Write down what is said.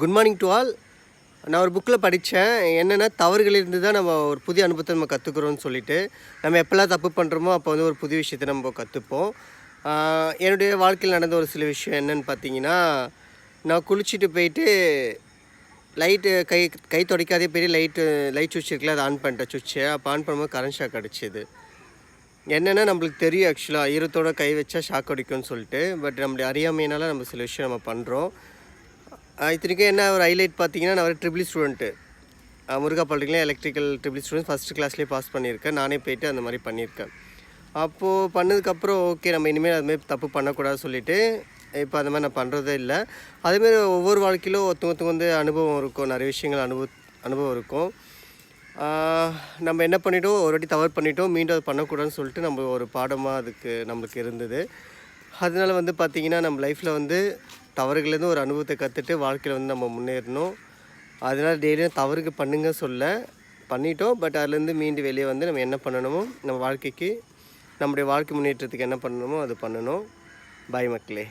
Good morning to all. நான் ஒரு புக்கில் படித்தேன். என்னென்னா, தவறுகளிலிருந்து தான் நம்ம ஒரு புதிய அனுபவத்தை நம்ம கற்றுக்குறோன்னு சொல்லிட்டு, நம்ம எப்போல்லாம் தப்பு பண்ணுறோமோ அப்போ வந்து ஒரு புதிய விஷயத்தை நம்ம கற்றுப்போம். என்னுடைய வாழ்க்கையில் நடந்த ஒரு சில விஷயம் என்னென்னு பார்த்தீங்கன்னா, நான் குளிச்சுட்டு போயிட்டு லைட்டு கை துடைக்காதே பெரிய லைட் சுவிட்ச் இருக்குல்ல, அதை ஆன் பண்ணிட்டேன் சுவிட்சை. அப்போ ஆன் பண்ணும்போது கரண்ட் ஷாக் அடிச்சுது. என்னென்னா, நம்மளுக்கு தெரியும் ஆக்சுவலாக ஈரத்தோட கை வச்சா ஷாக் அடிக்கும்னு சொல்லிட்டு. பட் நம்மளுடைய அறியாமையினால நம்ம சில விஷயம் நம்ம பண்ணுறோம். இத்தனைக்கும் என்ன ஒரு ஹைலைட் பார்த்தீங்கன்னா, நான் ஒரு ட்ரிபிள் ஸ்டூடெண்ட்டு. முருகா பாலிடெக்னிக்கில் எலக்ட்ரிக்கல் ட்ரிபிள் ஸ்டூடெண்ட் ஃபஸ்ட்டு கிளாஸ்லேயே பாஸ் பண்ணியிருக்கேன். நானே போய்ட்டு அந்த மாதிரி பண்ணியிருக்கேன். அப்போது பண்ணதுக்கப்புறம் ஓகே, நம்ம இனிமேல் அதுமாரி தப்பு பண்ணக்கூடாது சொல்லிவிட்டு இப்போ அந்த மாதிரி நான் பண்ணுறதே இல்லை. அதேமாரி ஒவ்வொரு வாழ்க்கையிலும் ஒருத்தவங்க வந்து அனுபவம் இருக்கும், நிறைய விஷயங்கள் அனுபவம் இருக்கும். நம்ம என்ன பண்ணிட்டோம், ஒரு வாட்டி தவறு பண்ணிட்டோம், மீண்டும் அது பண்ணக்கூடாதுன்னு சொல்லிட்டு நம்ம ஒரு பாடமாக அதுக்கு நம்மளுக்கு இருந்தது. அதனால வந்து பார்த்திங்கன்னா, நம்ம லைஃப்பில் வந்து தவறுகள்லேருந்து ஒரு அனுபவத்தை கற்றுட்டு வாழ்க்கையில் வந்து நம்ம முன்னேறணும். அதனால் டெய்லியும் தவறுக்கு பண்ணுங்க பண்ணிட்டோம். பட் அதுலேருந்து மீண்டு வெளியே வந்து நம்ம என்ன பண்ணணுமோ, நம்ம வாழ்க்கைக்கு நம்முடைய வாழ்க்கை முன்னேற்றத்துக்கு என்ன பண்ணணுமோ அது பண்ணணும். பாய் மக்களே.